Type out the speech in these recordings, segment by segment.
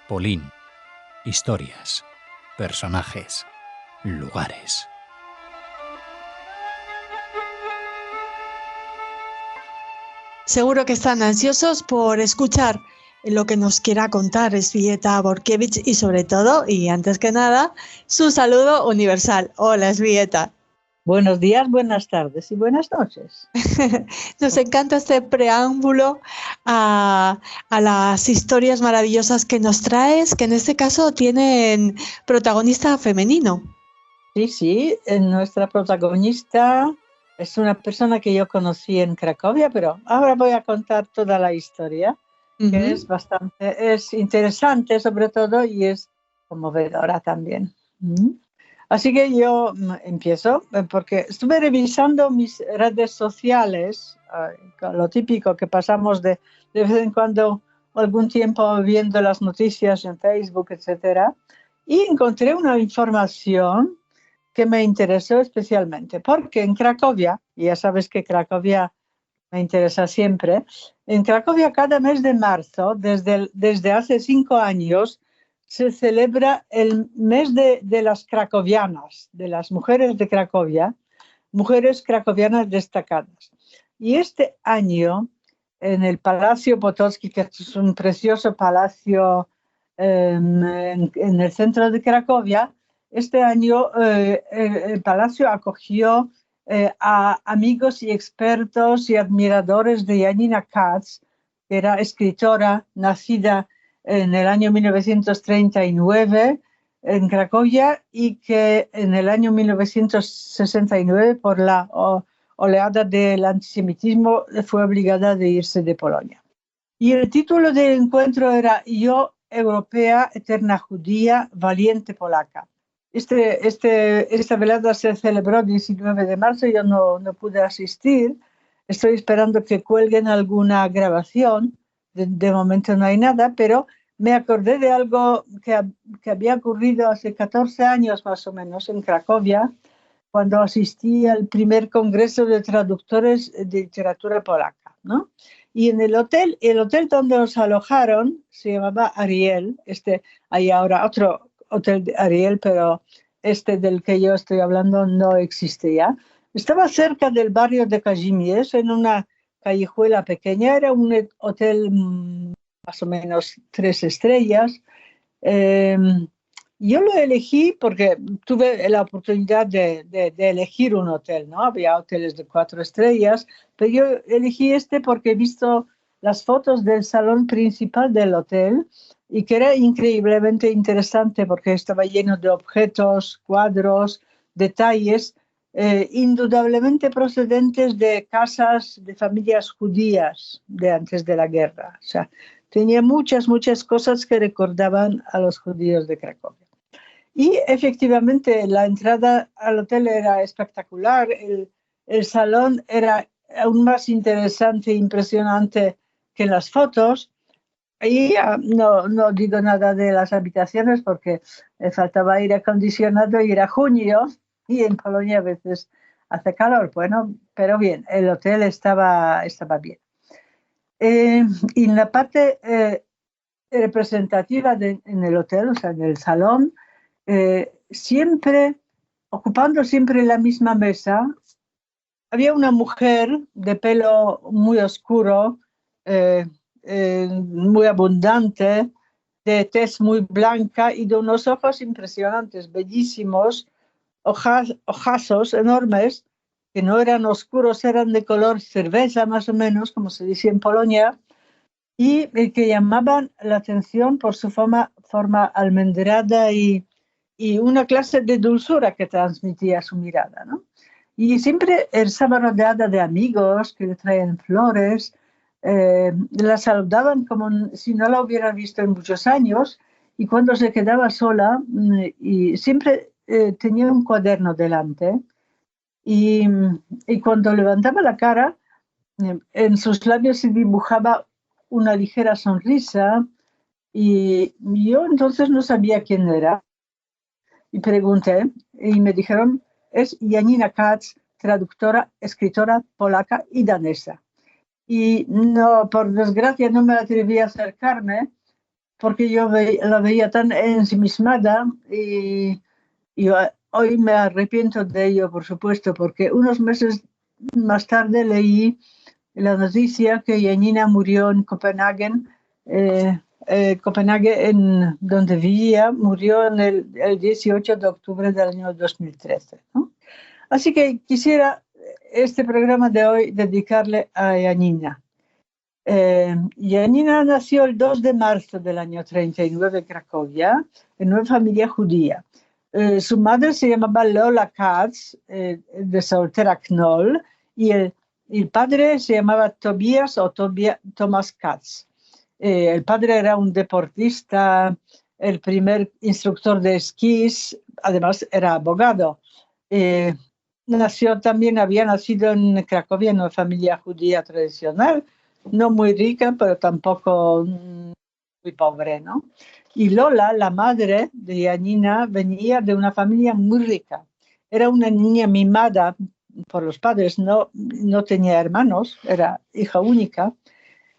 Polín. Historias, personajes, lugares. Seguro que están ansiosos por escuchar lo que nos quiera contar Elżbieta Borkiewicz y sobre todo, y antes que nada, su saludo universal. Hola, Elżbieta. Buenos días, buenas tardes y buenas noches. Nos encanta este preámbulo a las historias maravillosas que nos traes, que en este caso tienen protagonista femenino. Sí, nuestra protagonista es una persona que yo conocí en Cracovia, pero ahora voy a contar toda la historia, que es interesante sobre todo y es conmovedora también. Así que yo empiezo, porque estuve revisando mis redes sociales, lo típico que pasamos de vez en cuando algún tiempo viendo las noticias en Facebook, etcétera, y encontré una información que me interesó especialmente, porque en Cracovia, y ya sabes que Cracovia me interesa siempre, en Cracovia cada mes de marzo, desde hace 5 años, se celebra el mes de las cracovianas, de las mujeres de Cracovia, mujeres cracovianas destacadas. Y este año, en el Palacio Potocki, que es un precioso palacio en el centro de Cracovia, este año el palacio acogió a amigos y expertos y admiradores de Janina Katz, que era escritora nacida en el año 1939 en Cracovia y que en el año 1969 por la oleada del antisemitismo fue obligada de irse de Polonia. Y el título del encuentro era Yo, europea, eterna judía, valiente polaca. Esta velada se celebró el 19 de marzo, yo no pude asistir. Estoy esperando que cuelguen alguna grabación. De momento no hay nada, pero me acordé de algo que había ocurrido hace 14 años más o menos en Cracovia, cuando asistí al primer congreso de traductores de literatura polaca, ¿no? Y en el hotel donde nos alojaron se llamaba Ariel. Hay ahora otro hotel de Ariel, pero este del que yo estoy hablando no existe ya. Estaba cerca del barrio de Kazimierz, en una callejuela pequeña. Era un hotel más o menos 3 estrellas. Yo lo elegí porque tuve la oportunidad de elegir un hotel, ¿no? Había hoteles de 4 estrellas, pero yo elegí porque he visto las fotos del salón principal del hotel y que era increíblemente interesante porque estaba lleno de objetos, cuadros, detalles, indudablemente procedentes de casas de familias judías de antes de la guerra. O sea, tenía muchas cosas que recordaban a los judíos de Cracovia. Y efectivamente la entrada al hotel era espectacular, el salón era aún más interesante e impresionante que las fotos. Y no digo nada de las habitaciones porque faltaba aire acondicionado y era junio y en Polonia a veces hace calor. Bueno, pero bien, el hotel estaba bien. Y en la parte representativa en el hotel, o sea, en el salón, ocupando siempre la misma mesa, había una mujer de pelo muy oscuro, muy abundante, de tez muy blanca y de unos ojos impresionantes, bellísimos, ojazos enormes, que no eran oscuros, eran de color cerveza más o menos, como se dice en Polonia, y que llamaban la atención por su forma almendrada y una clase de dulzura que transmitía su mirada, ¿no? Y siempre estaba rodeada de amigos que le traían flores, la saludaban como si no la hubieran visto en muchos años, y cuando se quedaba sola, y siempre tenía un cuaderno delante, y cuando levantaba la cara, en sus labios se dibujaba una ligera sonrisa, y yo entonces no sabía quién era. Y pregunté, y me dijeron, es Janina Katz, traductora, escritora polaca y danesa. Y no, por desgracia no me atreví a acercarme, porque yo la veía tan ensimismada y hoy me arrepiento de ello, por supuesto, porque unos meses más tarde leí la noticia que Janina murió en Copenhague, donde vivía, murió el 18 de octubre del año 2013, ¿no? Así que quisiera este programa de hoy dedicarle a Janina. Janina nació el 2 de marzo del año 39 en Cracovia, en una familia judía. Su madre se llamaba Lola Katz, de soltera Knoll, y el padre se llamaba Tobias o Thomas Katz. El padre era un deportista, el primer instructor de esquís, además era abogado. Había nacido en Cracovia en una familia judía tradicional, no muy rica, pero tampoco muy pobre, ¿no? Y Lola, la madre de Janina, venía de una familia muy rica. Era una niña mimada por los padres, no tenía hermanos, era hija única.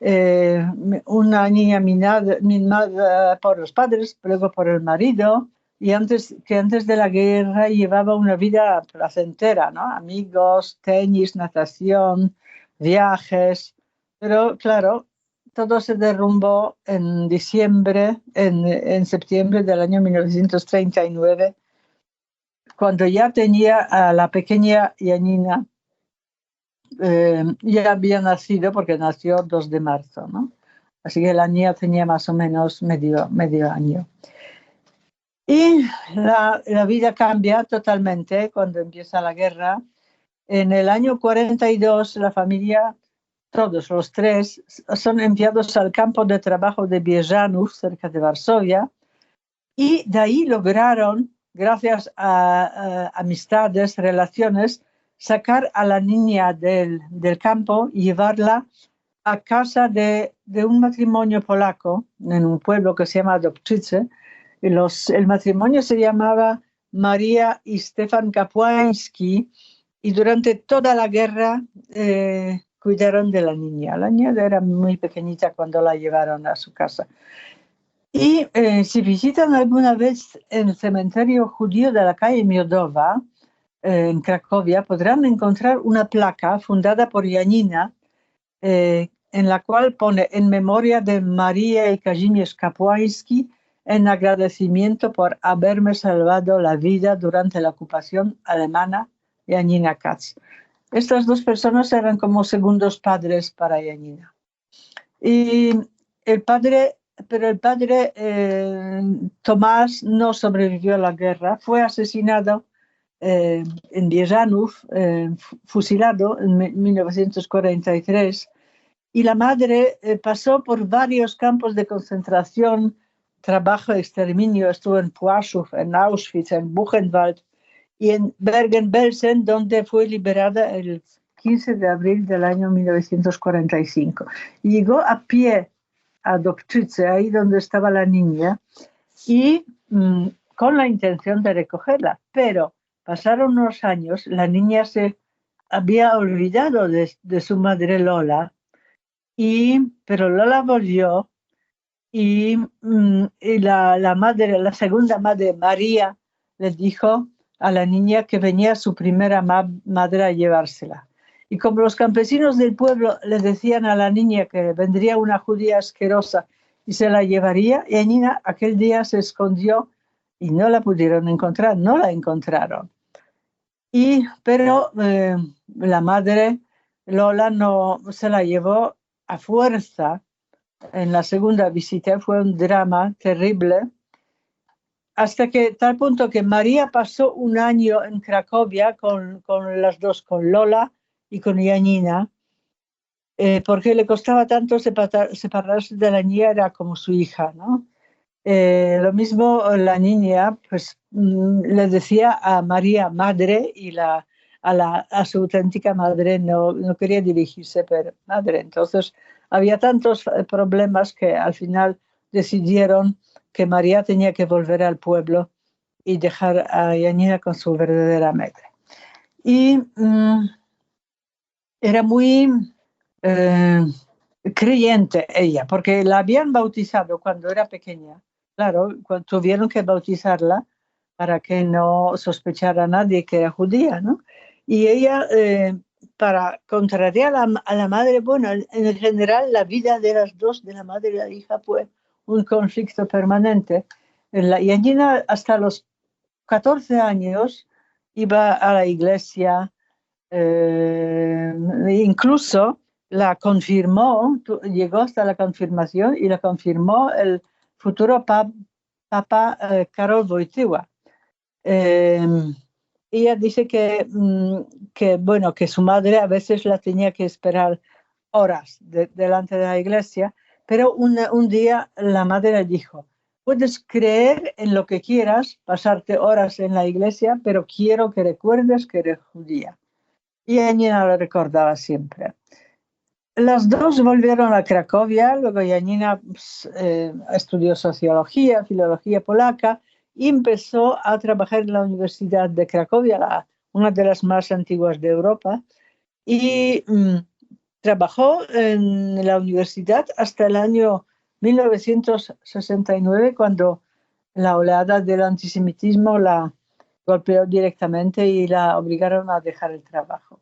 Una niña mimada por los padres, luego por el marido, y antes de la guerra llevaba una vida placentera, ¿no? Amigos, tenis, natación, viajes, pero claro, todo se derrumbó en septiembre del año 1939, cuando ya tenía a la pequeña Janina, ya había nacido, porque nació 2 de marzo, ¿no? Así que la niña tenía más o menos medio año. Y la vida cambia totalmente cuando empieza la guerra. En el año 42, la familia, todos los tres, son enviados al campo de trabajo de Bieżanów, cerca de Varsovia, y de ahí lograron, gracias a amistades, relaciones, sacar a la niña del campo y llevarla a casa de un matrimonio polaco en un pueblo que se llama Dobczyce. El matrimonio se llamaba María y Stefan Kapłański, y durante toda la guerra cuidaron de la niña. La niña era muy pequeñita cuando la llevaron a su casa. Y si visitan alguna vez el cementerio judío de la calle Miodowa, en Cracovia, podrán encontrar una placa fundada por Janina, en la cual pone en memoria de María y Kazimierz Kapłański, en agradecimiento por haberme salvado la vida durante la ocupación alemana, Janina Katz. Estas dos personas eran como segundos padres para Janina. Y el padre Tomás no sobrevivió a la guerra, fue asesinado en Bieżanów, fusilado en 1943, y la madre pasó por varios campos de concentración, trabajo, exterminio. Estuvo en Płaszów, en Auschwitz, en Buchenwald y en Bergen-Belsen, donde fue liberada el 15 de abril del año 1945. Llegó a pie a Dobczyce, ahí donde estaba la niña, y con la intención de recogerla, pero pasaron unos años, la niña se había olvidado de su madre Lola, pero Lola volvió, y la segunda madre, María, le dijo a la niña que venía su primera madre a llevársela. Y como los campesinos del pueblo le decían a la niña que vendría una judía asquerosa y se la llevaría, y Janina aquel día se escondió y no la pudieron encontrar, no la encontraron. Pero la madre Lola no se la llevó a fuerza. En la segunda visita fue un drama terrible, hasta que tal punto que María pasó un año en Cracovia con las dos, con Lola y con Janina, porque le costaba tanto separarse de la niña, era como su hija, ¿no? Lo mismo la niña, pues le decía a María madre, y a su auténtica madre no quería dirigirse por madre. Entonces había tantos problemas que al final decidieron que María tenía que volver al pueblo y dejar a Janina con su verdadera madre. Y era muy creyente ella, porque la habían bautizado cuando era pequeña. Claro, tuvieron que bautizarla para que no sospechara nadie que era judía, ¿no? Y ella, para contrariar a la madre, bueno, en general la vida de las dos, de la madre y la hija, fue un conflicto permanente. Y Janina hasta los 14 años iba a la iglesia, incluso la confirmó, llegó hasta la confirmación y la confirmó el futuro Papa Karol Wojtyła. Ella dice bueno, que su madre a veces la tenía que esperar horas delante de la iglesia, pero un día la madre le dijo: puedes creer en lo que quieras, pasarte horas en la iglesia, pero quiero que recuerdes que eres judía. Y Janina lo recordaba siempre. Las dos volvieron a Cracovia, luego Janina estudió sociología, filología polaca, y empezó a trabajar en la Universidad de Cracovia, una de las más antiguas de Europa, y trabajó en la universidad hasta el año 1969, cuando la oleada del antisemitismo la golpeó directamente y la obligaron a dejar el trabajo.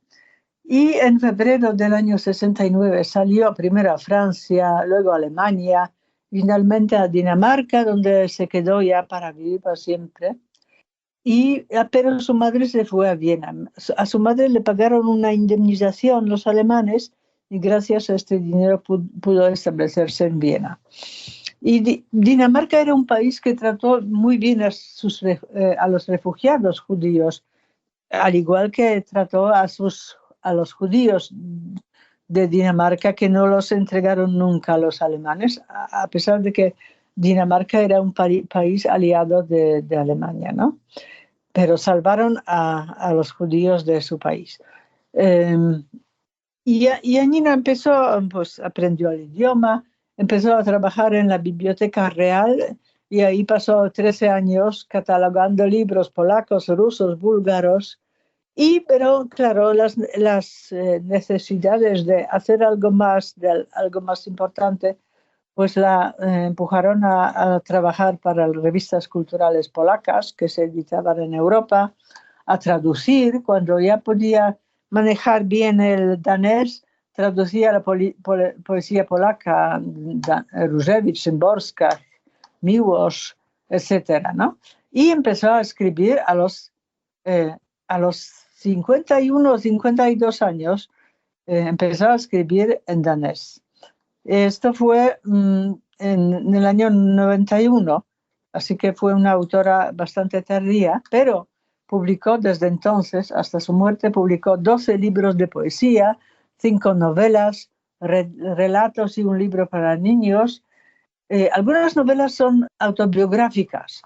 Y en febrero del año 69 salió primero a Francia, luego a Alemania, finalmente a Dinamarca, donde se quedó ya para vivir para siempre. Pero su madre se fue a Viena. A su madre le pagaron una indemnización los alemanes y gracias a este dinero pudo establecerse en Viena. Y Dinamarca era un país que trató muy bien a los refugiados judíos, al igual que trató a los judíos de Dinamarca, que no los entregaron nunca a los alemanes, a pesar de que Dinamarca era un país aliado de Alemania, ¿no? Pero salvaron a los judíos de su país. Y Janina empezó, pues aprendió el idioma, empezó a trabajar en la Biblioteca Real y ahí pasó 13 años catalogando libros polacos, rusos, búlgaros. Pero claro, las necesidades de hacer algo más importante, pues la empujaron a trabajar para las revistas culturales polacas que se editaban en Europa, a traducir. Cuando ya podía manejar bien el danés, traducía la poesía polaca, Różewicz, Szymborska, Miłosz, etcétera, ¿no? Y empezó a escribir a los 51 o 52 años, empezó a escribir en danés. Esto fue en el año 91, así que fue una autora bastante tardía, pero publicó desde entonces, hasta su muerte, publicó 12 libros de poesía, 5 novelas, relatos y un libro para niños. Algunas novelas son autobiográficas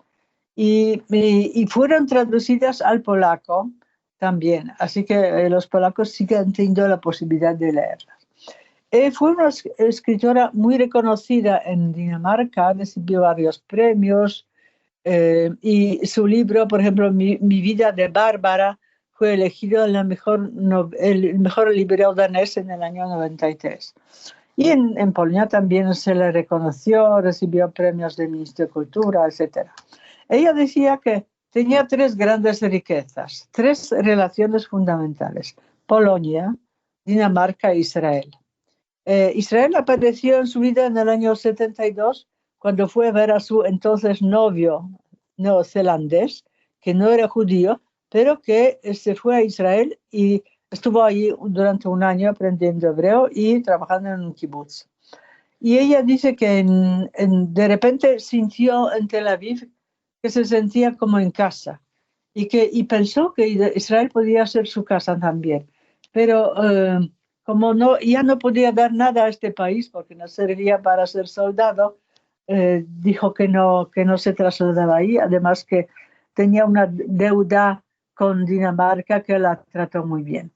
y fueron traducidas al polaco también, así que los polacos siguen teniendo la posibilidad de leerlas. Fue una escritora muy reconocida en Dinamarca, recibió varios premios y su libro, por ejemplo, Mi vida de Bárbara, fue elegido el mejor libro danés en el año 93. Y en Polonia también se le reconoció, recibió premios del Ministerio de Cultura, etc. Ella decía que tenía 3 grandes riquezas, 3 relaciones fundamentales: Polonia, Dinamarca e Israel. Israel apareció en su vida en el año 72, cuando fue a ver a su entonces novio neozelandés, que no era judío, pero que se fue a Israel y estuvo allí durante un año aprendiendo hebreo y trabajando en un kibutz. Y ella dice que de repente sintió en Tel Aviv que se sentía como en casa y pensó que Israel podía ser su casa también. Pero como ya no podía dar nada a este país porque no servía para ser soldado, dijo que no se trasladaba ahí, además que tenía una deuda con Dinamarca que la trató muy bien.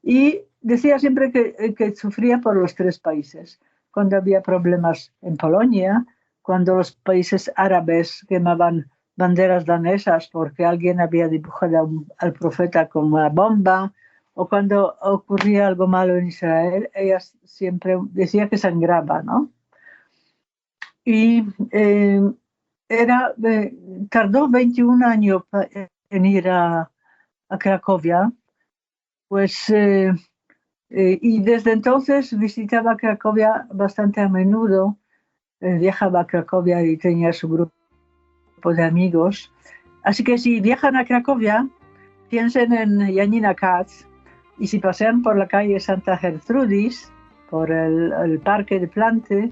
Y decía siempre que sufría por los 3 países. Cuando había problemas en Polonia, cuando los países árabes quemaban banderas danesas porque alguien había dibujado al profeta con una bomba, o cuando ocurría algo malo en Israel, ella siempre decía que sangraba, ¿no? Y tardó 21 años en ir a Cracovia, pues, y desde entonces visitaba Cracovia bastante a menudo, viajaba a Cracovia y tenía su grupo de amigos. Así que si viajan a Cracovia, piensen en Janina Katz, y si pasean por la calle Santa Gertrudis, por el parque de Plante,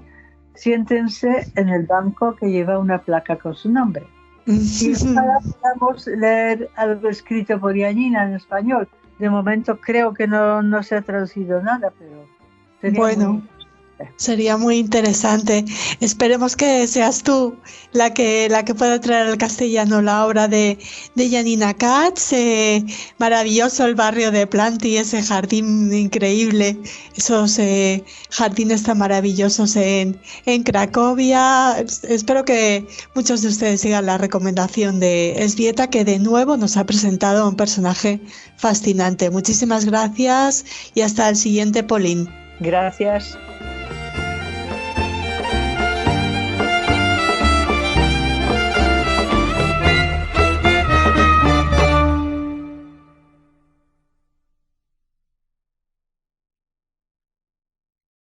siéntense en el banco que lleva una placa con su nombre. Y ahora podemos leer algo escrito por Janina en español. De momento creo que no se ha traducido nada, pero bueno, sería muy interesante. Esperemos que seas tú la que pueda traer al castellano la obra de Janina Katz. Maravilloso el barrio de Planti, ese jardín increíble, esos jardines tan maravillosos en Cracovia. Espero que muchos de ustedes sigan la recomendación de Elżbieta, que de nuevo nos ha presentado un personaje fascinante. Muchísimas gracias y hasta el siguiente Polín. Gracias.